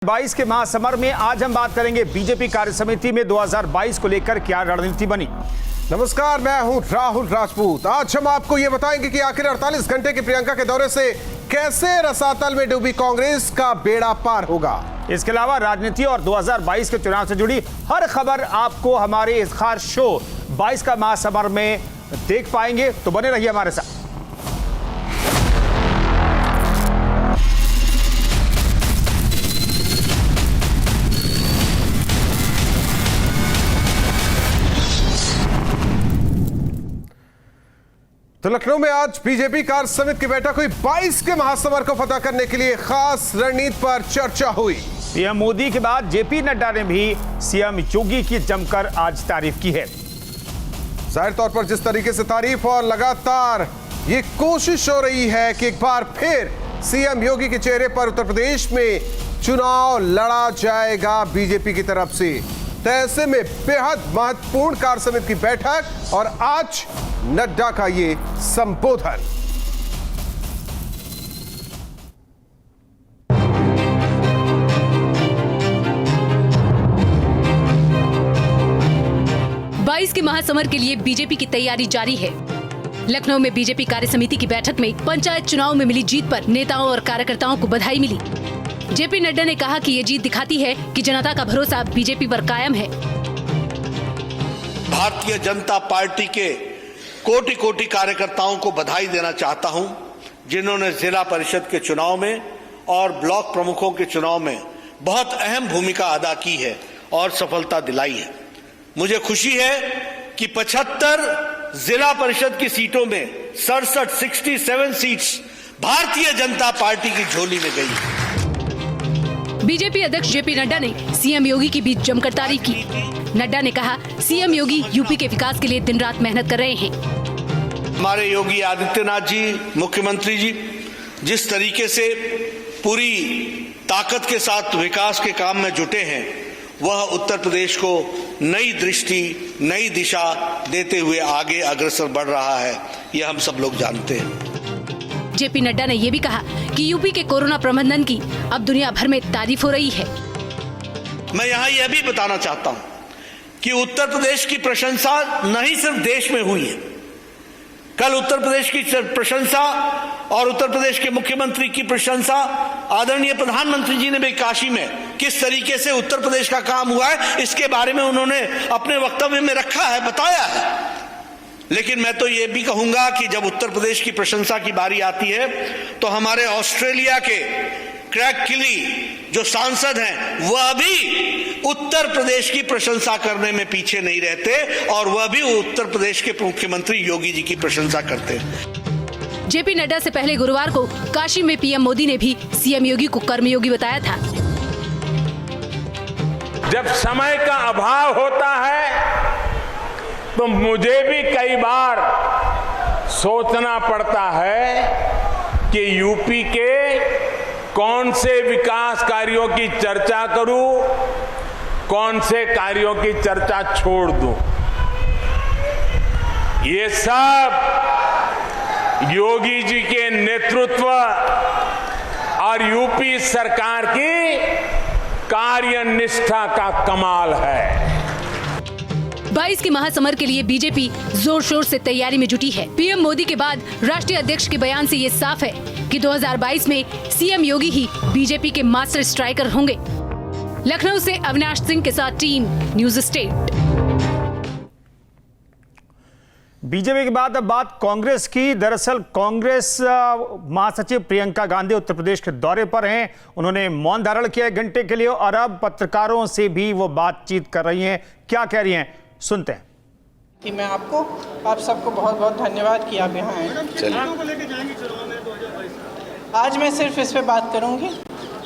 22 के महासमर में आज हम बात करेंगे बीजेपी कार्य समिति में 2022 को लेकर क्या रणनीति बनी। नमस्कार, मैं हूं राहुल राजपूत। आज हम आपको यह बताएंगे कि आखिर 48 घंटे की प्रियंका के दौरे से कैसे रसातल में डूबी कांग्रेस का बेड़ा पार होगा। इसके अलावा राजनीति और 2022 के चुनाव से जुड़ी हर खबर आपको हमारे इस खास शो 22 का महासमर में देख पाएंगे, तो बने रहिए हमारे साथ। तो लखनऊ में आज बीजेपी कार्य समिति की बैठक हुई। 22 के महासमर को फतह करने के लिए खास रणनीति पर चर्चा हुई। पीएम मोदी के बाद जेपी नड्डा ने भी सीएम योगी की जमकर आज तारीफ की है। जाहिर तौर पर जिस तरीके से तारीफ और लगातार ये कोशिश हो रही है कि एक बार फिर सीएम योगी के चेहरे पर उत्तर प्रदेश में चुनाव लड़ा जाएगा बीजेपी की तरफ से, तो ऐसे में बेहद महत्वपूर्ण कार्य समिति की बैठक और आज नड्डा का ये संबोधन। बाईस के महासमर के लिए बीजेपी की तैयारी जारी है। लखनऊ में बीजेपी कार्य समिति की बैठक में पंचायत चुनाव में मिली जीत पर नेताओं और कार्यकर्ताओं को बधाई मिली। जेपी नड्डा ने कहा कि ये जीत दिखाती है कि जनता का भरोसा बीजेपी पर कायम है। भारतीय जनता पार्टी के कोटि कोटि कार्यकर्ताओं को बधाई देना चाहता हूं, जिन्होंने जिला परिषद के चुनाव में और ब्लॉक प्रमुखों के चुनाव में बहुत अहम भूमिका अदा की है और सफलता दिलाई है। मुझे खुशी है कि 75 जिला परिषद की सीटों में 67 सीट्स भारतीय जनता पार्टी की झोली में गई। बीजेपी अध्यक्ष जेपी नड्डा ने सीएम योगी की भी जमकर तारीफ की। नड्डा ने कहा, सीएम योगी यूपी के विकास के लिए दिन रात मेहनत कर रहे हैं। हमारे योगी आदित्यनाथ जी, मुख्यमंत्री जी, जिस तरीके से पूरी ताकत के साथ विकास के काम में जुटे हैं, वह उत्तर प्रदेश को नई दृष्टि, नई दिशा देते हुए आगे अग्रसर बढ़ रहा है, यह हम सब लोग जानते हैं। जेपी नड्डा ने यह भी कहा कि यूपी के कोरोना प्रबंधन की अब दुनिया भर में तारीफ हो रही है। मैं यहाँ यह भी बताना चाहता हूँ कि उत्तर प्रदेश की प्रशंसा नहीं सिर्फ देश में हुई है, कल उत्तर प्रदेश की प्रशंसा और उत्तर प्रदेश के मुख्यमंत्री की प्रशंसा आदरणीय प्रधानमंत्री जी ने भी काशी में किस तरीके से उत्तर प्रदेश का काम हुआ है, इसके बारे में उन्होंने अपने वक्तव्य में रखा है, बताया है। लेकिन मैं तो ये भी कहूंगा कि जब उत्तर प्रदेश की प्रशंसा की बारी आती है तो हमारे ऑस्ट्रेलिया के क्रैग किली जो सांसद हैं, वह भी उत्तर प्रदेश की प्रशंसा करने में पीछे नहीं रहते और वह भी उत्तर प्रदेश के मुख्यमंत्री योगी जी की प्रशंसा करते हैं। जेपी नड्डा से पहले गुरुवार को काशी में पीएम मोदी ने भी सीएम योगी को कर्मयोगी बताया था। जब समय का अभाव होता है तो मुझे भी कई बार सोचना पड़ता है कि यूपी के कौन से विकास कार्यों की चर्चा करूं, कौन से कार्यों की चर्चा छोड़ दूं। ये सब योगी जी के नेतृत्व और यूपी सरकार की कार्यनिष्ठा का कमाल है। 22 के महासमर के लिए बीजेपी जोर शोर से तैयारी में जुटी है। पीएम मोदी के बाद राष्ट्रीय अध्यक्ष के बयान से ये साफ है कि 2022 में सीएम योगी ही बीजेपी के मास्टर स्ट्राइकर होंगे। लखनऊ से अविनाश सिंह के साथ टीम न्यूज स्टेट। बीजेपी के बाद अब बात कांग्रेस की। दरअसल कांग्रेस महासचिव प्रियंका गांधी उत्तर प्रदेश के दौरे पर हैं। उन्होंने मौन धारण किया है घंटे के लिए और अब पत्रकारों से भी वो बातचीत कर रही हैं। क्या कह रही हैं, सुनते हैं। कि मैं आप सबको बहुत बहुत धन्यवाद कि आप यहाँ आए। आज मैं सिर्फ इस पे बात करूँगी।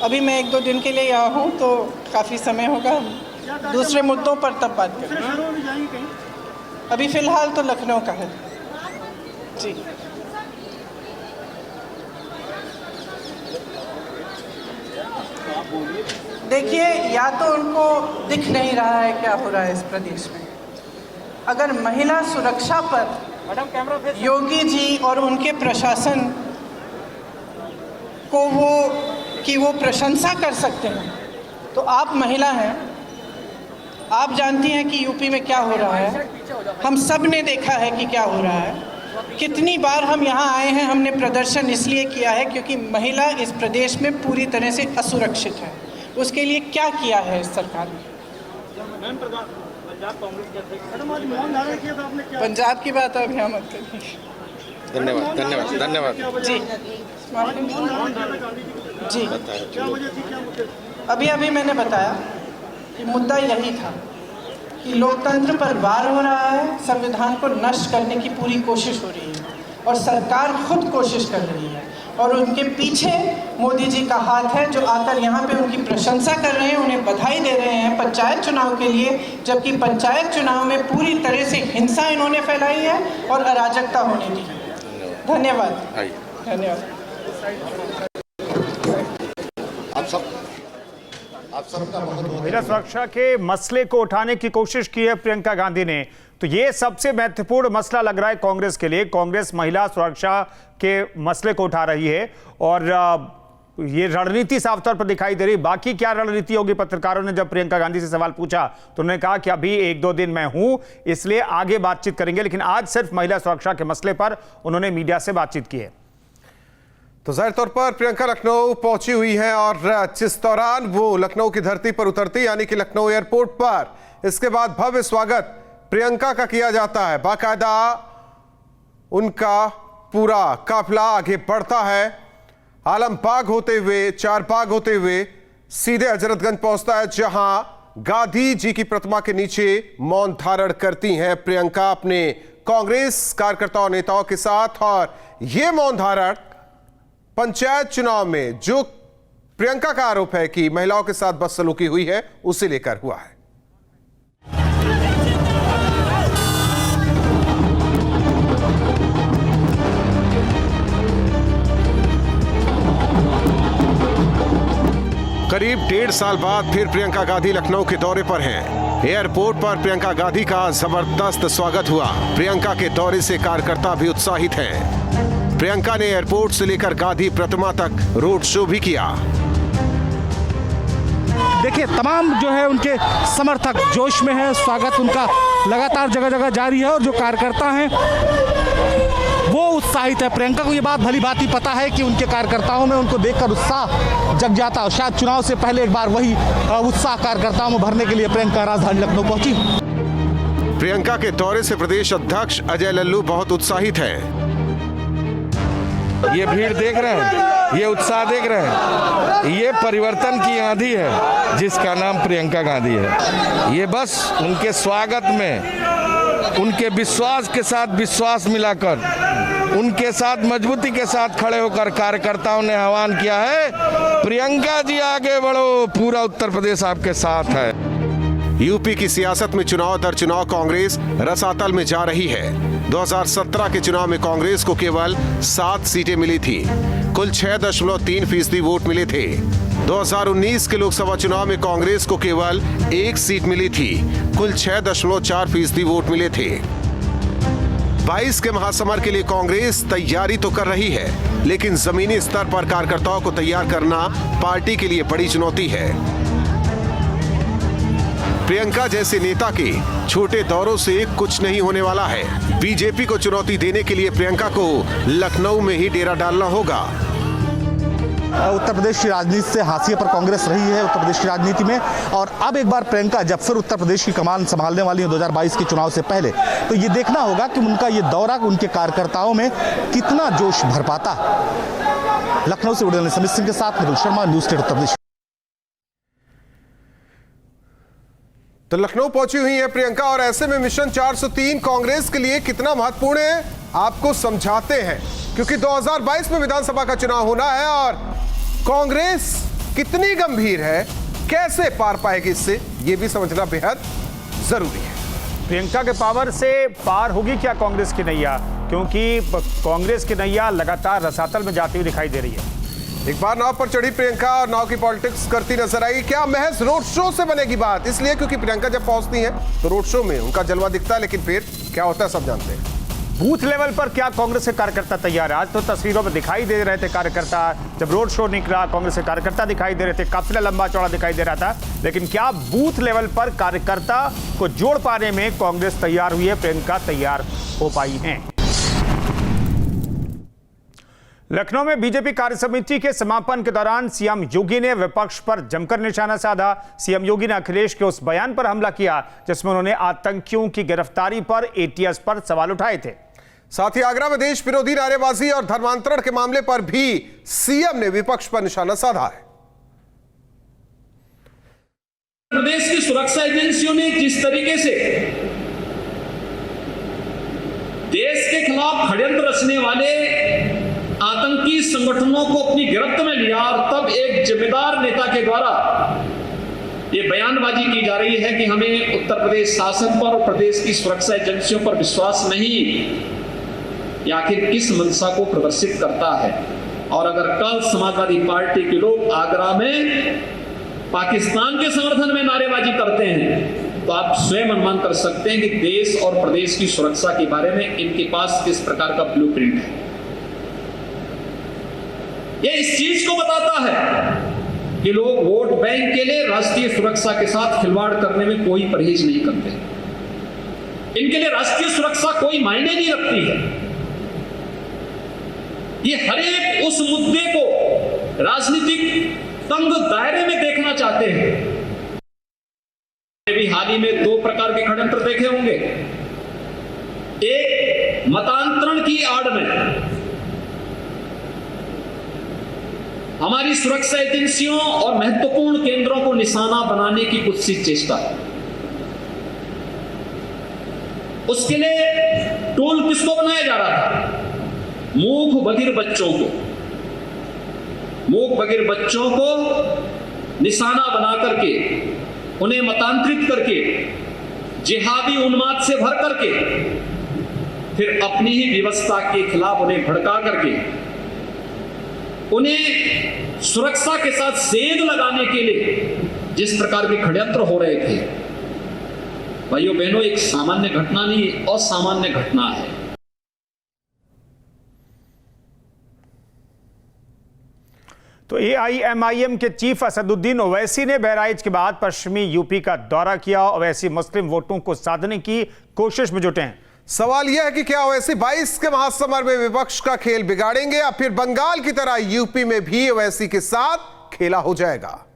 अभी मैं 1-2 दिन के लिए यहाँ हूँ तो काफ़ी समय होगा, दूसरे मुद्दों पर तब बात करूँगी। अभी फ़िलहाल तो लखनऊ का है जी। देखिए, या तो उनको दिख नहीं रहा है क्या हो रहा है इस प्रदेश में। अगर महिला सुरक्षा पर योगी जी और उनके प्रशासन को वो प्रशंसा कर सकते हैं, तो आप महिला हैं, आप जानती हैं कि यूपी में क्या हो रहा है। हम सब ने देखा है कि क्या हो रहा है। कितनी बार हम यहाँ आए हैं, हमने प्रदर्शन इसलिए किया है क्योंकि महिला इस प्रदेश में पूरी तरह से असुरक्षित है। उसके लिए क्या किया है इस सरकार ने? पंजाब की बात अब यहाँ मत करिए। धन्यवाद धन्यवाद धन्यवाद जी जी, अभी मैंने बताया कि मुद्दा यही था कि लोकतंत्र पर वार हो रहा है, संविधान को नष्ट करने की पूरी कोशिश हो रही है और सरकार खुद कोशिश कर रही है और उनके पीछे मोदी जी का हाथ है, जो आकर यहाँ पे उनकी प्रशंसा कर रहे हैं, उन्हें बधाई दे रहे हैं पंचायत चुनाव के लिए, जबकि पंचायत चुनाव में पूरी तरह से हिंसा इन्होंने फैलाई है और अराजकता होने दी है। धन्यवाद धन्यवाद। आप सबका बहुत बहुत महिला सुरक्षा के मसले को उठाने की कोशिश की है प्रियंका गांधी ने, तो ये सबसे महत्वपूर्ण मसला लग रहा है कांग्रेस के लिए। कांग्रेस महिला सुरक्षा के मसले को उठा रही है और ये रणनीति साफ तौर पर दिखाई दे रही। बाकी क्या रणनीति होगी? पत्रकारों ने जब प्रियंका गांधी से सवाल पूछा तो उन्होंने कहा कि अभी 1-2 दिन मैं हूं, इसलिए आगे बातचीत करेंगे, लेकिन आज सिर्फ महिला सुरक्षा के मसले पर उन्होंने मीडिया से बातचीत की है। तो जाहिर तौर पर प्रियंका लखनऊ पहुंची हुई हैं और जिस दौरान वो लखनऊ की धरती पर उतरती, यानी कि लखनऊ एयरपोर्ट पर, इसके बाद भव्य स्वागत प्रियंका का किया जाता है। बाकायदा उनका पूरा काफिला आगे बढ़ता है, आलमबाग होते हुए, चारबाग होते हुए सीधे हजरतगंज पहुंचता है, जहां गांधी जी की प्रतिमा के नीचे मौन धारण करती हैं प्रियंका अपने कांग्रेस कार्यकर्ताओं नेताओं के साथ। और यह मौन धारण पंचायत चुनाव में जो प्रियंका का आरोप है कि महिलाओं के साथ बदसलूकी हुई है, उसे लेकर हुआ है। करीब 1.5 साल बाद फिर प्रियंका गांधी लखनऊ के दौरे पर हैं। एयरपोर्ट पर प्रियंका गांधी का जबरदस्त स्वागत हुआ। प्रियंका के दौरे से कार्यकर्ता भी उत्साहित हैं। प्रियंका ने एयरपोर्ट से लेकर गांधी प्रतिमा तक रोड शो भी किया। देखिए, तमाम जो है उनके समर्थक जोश में है, स्वागत उनका लगातार जगह जगह जारी है और जो कार्यकर्ता हैं वो उत्साहित है। प्रियंका को ये बात भली भांति पता है कि उनके कार्यकर्ताओं में उनको देखकर उत्साह जग जाता है। शायद चुनाव से पहले एक बार वही उत्साह कार्यकर्ताओं में भरने के लिए प्रियंका राजधानी लखनऊ पहुंची। प्रियंका के दौरे से प्रदेश अध्यक्ष अजय लल्लू बहुत उत्साहित हैं। ये भीड़ देख रहे हैं, ये उत्साह देख रहे हैं, ये परिवर्तन की आंधी है जिसका नाम प्रियंका गांधी है। ये बस उनके स्वागत में उनके विश्वास के साथ विश्वास मिलाकर, उनके साथ मजबूती के साथ खड़े होकर कार्यकर्ताओं ने आह्वान किया है, प्रियंका जी आगे बढ़ो, पूरा उत्तर प्रदेश आपके साथ है। यूपी की सियासत में चुनाव दर चुनाव कांग्रेस रसातल में जा रही है। 2017 के चुनाव में कांग्रेस को केवल 7 सीटें मिली थी, कुल 6.3% वोट मिले थे। 2019 के लोकसभा चुनाव में कांग्रेस को केवल 1 सीट मिली थी, कुल 6.4% वोट मिले थे। 22 के महासमर के लिए कांग्रेस तैयारी तो कर रही है, लेकिन जमीनी स्तर पर कार्यकर्ताओं को तैयार करना पार्टी के लिए बड़ी चुनौती है। प्रियंका जैसे नेता के छोटे दौरों से कुछ नहीं होने वाला है। बीजेपी को चुनौती देने के लिए प्रियंका को लखनऊ में ही डेरा डालना होगा। उत्तर प्रदेश की राजनीति से हाशिए पर कांग्रेस रही है उत्तर प्रदेश की राजनीति में, और अब एक बार प्रियंका जब फिर उत्तर प्रदेश की कमान संभालने वाली है 2022 के चुनाव से पहले, तो ये देखना होगा कि उनका ये दौरा उनके कार्यकर्ताओं में कितना जोश भर पाता। लखनऊ से वीडियो समित सिंह के साथ निखिल शर्मा, न्यूज़ स्टेट उत्तर प्रदेश। तो लखनऊ पहुंची हुई है प्रियंका, और ऐसे में मिशन 403 कांग्रेस के लिए कितना महत्वपूर्ण है आपको समझाते हैं, क्योंकि 2022 में विधानसभा का चुनाव होना है और कांग्रेस कितनी गंभीर है, कैसे पार पाएगी इससे, यह भी समझना बेहद जरूरी है। प्रियंका के पावर से पार होगी क्या कांग्रेस की नैया? क्योंकि कांग्रेस की नैया लगातार रसातल में जाती हुई दिखाई दे रही है। एक बार नाव पर चढ़ी प्रियंका और नाव की पॉलिटिक्स करती नजर आई। क्या महज रोड शो से बनेगी बात? इसलिए क्योंकि प्रियंका जब पहुंचती हैं तो रोड शो में उनका जलवा दिखता है, लेकिन फिर क्या होता है सब जानते हैं। बूथ लेवल पर क्या कांग्रेस के कार्यकर्ता तैयार है? आज तो तस्वीरों में दिखाई दे रहे थे कार्यकर्ता, जब रोड शो निकला कांग्रेस के कार्यकर्ता दिखाई दे रहे थे, काफिला लंबा चौड़ा दिखाई दे रहा था, लेकिन क्या बूथ लेवल पर कार्यकर्ता को जोड़ पाने में कांग्रेस तैयार हुई है, प्रियंका तैयार हो पाई हैं? लखनऊ में बीजेपी कार्यसमिति के समापन के दौरान सीएम योगी ने विपक्ष पर जमकर निशाना साधा। सीएम योगी ने अखिलेश के उस बयान पर हमला किया जिसमें उन्होंने आतंकियों की गिरफ्तारी पर एटीएस पर सवाल उठाए थे। साथ ही आगरा में देश विरोधी नारेबाजी और धर्मांतरण के मामले पर भी सीएम ने विपक्ष पर निशाना साधा है। प्रदेश की सुरक्षा एजेंसियों ने जिस तरीके से देश के खिलाफ षड्यंत्र रचने वाले आतंकी संगठनों को अपनी गिरफ्त में लिया और तब एक जिम्मेदार नेता के द्वारा ये बयानबाजी की जा रही है कि हमें उत्तर प्रदेश शासन पर और प्रदेश की सुरक्षा एजेंसियों पर विश्वास नहीं, या आखिर किस मंशा को प्रदर्शित करता है। और अगर कल समाजवादी पार्टी के लोग आगरा में पाकिस्तान के समर्थन में नारेबाजी करते हैं तो आप स्वयं अनुमान कर सकते हैं कि देश और प्रदेश की सुरक्षा के बारे में इनके पास किस प्रकार का ब्लूप्रिंट है। ये इस चीज को बताता है कि लोग वोट बैंक के लिए राष्ट्रीय सुरक्षा के साथ खिलवाड़ करने में कोई परहेज नहीं करते। इनके लिए राष्ट्रीय सुरक्षा कोई मायने नहीं रखती है। ये हर एक उस मुद्दे को राजनीतिक तंग दायरे में देखना चाहते हैं। भी हाल ही में दो प्रकार के षड्यंत्र देखे होंगे। एक मतांतरण की आड़ में हमारी सुरक्षा एजेंसियों और महत्वपूर्ण केंद्रों को निशाना बनाने की कुत्सित चेष्टा। उसके लिए टूल किसको बनाया जा रहा था? मूक बधिर बच्चों को। मूक बधिर बच्चों को निशाना बना करके उन्हें मतांतरित करके जिहादी उन्माद से भर करके फिर अपनी ही व्यवस्था के खिलाफ उन्हें भड़का करके उन्हें सुरक्षा के साथ सेंध लगाने के लिए जिस प्रकार के षड्यंत्र हो रहे थे, भाइयों बहनों, एक सामान्य घटना नहीं, असामान्य घटना है। तो एआईएमआईएम के चीफ असदुद्दीन ओवैसी ने बहराइच के बाद पश्चिमी यूपी का दौरा किया। ओवैसी मुस्लिम वोटों को साधने की कोशिश में जुटे हैं। सवाल यह है कि क्या ओवैसी 22 के महासमर में विपक्ष का खेल बिगाड़ेंगे या फिर बंगाल की तरह यूपी में भी ओवैसी के साथ खेला हो जाएगा?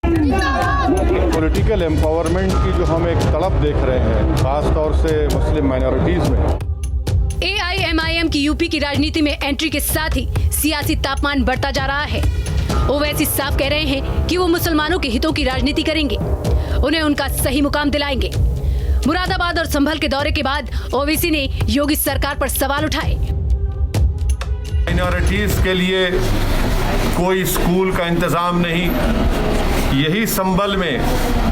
पॉलिटिकल एम्पावरमेंट की जो हम एक तड़प देख रहे हैं, खासतौर से मुस्लिम माइनॉरिटीज में। एआईएमआईएम की यूपी की राजनीति में एंट्री के साथ ही सियासी तापमान बढ़ता जा रहा है। ओवैसी साफ कह रहे हैं कि वो मुसलमानों के हितों की राजनीति करेंगे, उन्हें उनका सही मुकाम दिलाएंगे। मुरादाबाद और संभल के दौरे के बाद ओवैसी ने योगी सरकार पर सवाल उठाए। माइनॉरिटीज के लिए कोई स्कूल का इंतजाम नहीं। यही संभल में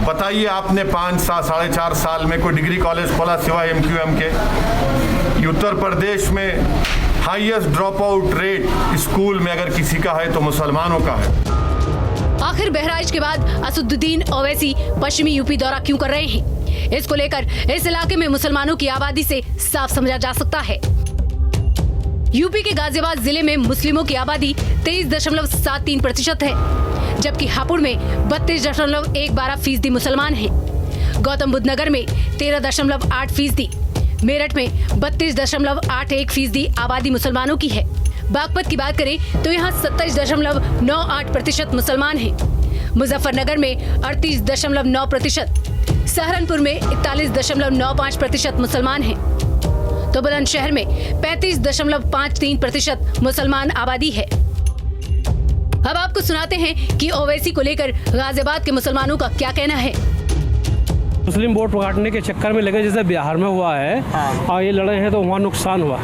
बताइए, आपने 5-4 साल में कोई डिग्री कॉलेज खोला सिवाय MQM के? उत्तर प्रदेश में highest drop out rate school में अगर किसी का है तो मुसलमानों का है। आखिर बहराइच के बाद असदुद्दीन ओवैसी पश्चिमी यूपी दौरा क्यों कर रहे हैं? इसको लेकर इस इलाके में मुसलमानों की आबादी से साफ समझा जा सकता है। यूपी के गाजियाबाद जिले में मुस्लिमों की आबादी 23.73% है, जबकि हापुड़ में 32.112% मुसलमान हैं। गौतम बुद्ध नगर में 13.8%, मेरठ में 32.81% आबादी मुसलमानों की है। बागपत की बात करें तो यहाँ 27.98% मुसलमान हैं। मुजफ्फरनगर में 38.9%, सहारनपुर में 41.95% मुसलमान हैं, तो बुलंदशहर में 35.53% मुसलमान आबादी है। अब आपको सुनाते हैं कि ओवैसी को लेकर गाजियाबाद के मुसलमानों का क्या कहना है। मुस्लिम वोट काटने के चक्कर में लगे, जैसे बिहार में हुआ है और ये लड़े हैं तो वहाँ नुकसान हुआ।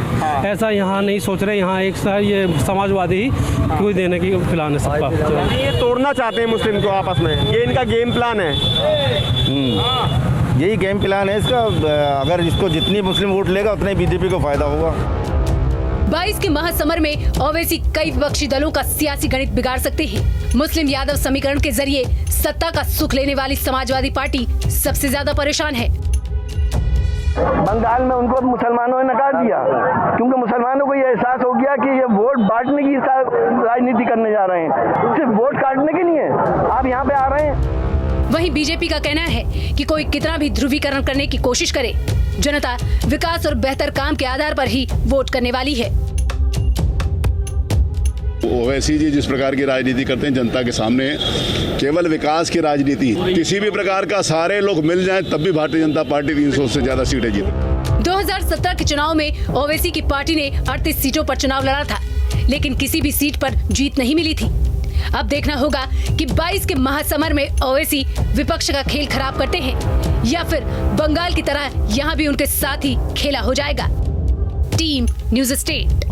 ऐसा यहाँ नहीं सोच रहे। यहाँ एक ये समाजवादी कोई देने की प्लान है सबका। ये तोड़ना चाहते हैं मुस्लिम को आपस में, ये इनका गेम प्लान है। यही गेम प्लान है इसका। अगर इसको जितनी मुस्लिम वोट लेगा उतना ही बीजेपी को फायदा होगा। 22 के महासमर में ओवैसी कई विपक्षी दलों का सियासी गणित बिगाड़ सकते हैं। मुस्लिम यादव समीकरण के जरिए सत्ता का सुख लेने वाली समाजवादी पार्टी सबसे ज्यादा परेशान है। बंगाल में उनको मुसलमानों ने नकार दिया, क्योंकि मुसलमानों को ये एहसास हो गया कि ये वोट बांटने की राजनीति करने जा रहे हैं, सिर्फ वोट काटने के लिए आप यहाँ पे आ रहे हैं। वहीं बीजेपी का कहना है कि कोई कितना भी ध्रुवीकरण करने की कोशिश करे, जनता विकास और बेहतर काम के आधार पर ही वोट करने वाली है। ओवैसी जी जिस प्रकार की राजनीति करते हैं जनता के सामने, केवल विकास की राजनीति, किसी भी प्रकार का सारे लोग मिल जाएं तब भी भारतीय जनता पार्टी 300 से ज्यादा सीटें जीते। 2017 के चुनाव में ओवैसी की पार्टी ने 38 सीटों पर चुनाव लड़ा था, लेकिन किसी भी सीट पर जीत नहीं मिली थी। अब देखना होगा कि 22 के महासमर में ओवैसी विपक्ष का खेल खराब करते हैं या फिर बंगाल की तरह यहाँ भी उनके साथ ही खेला हो जाएगा। Team news state.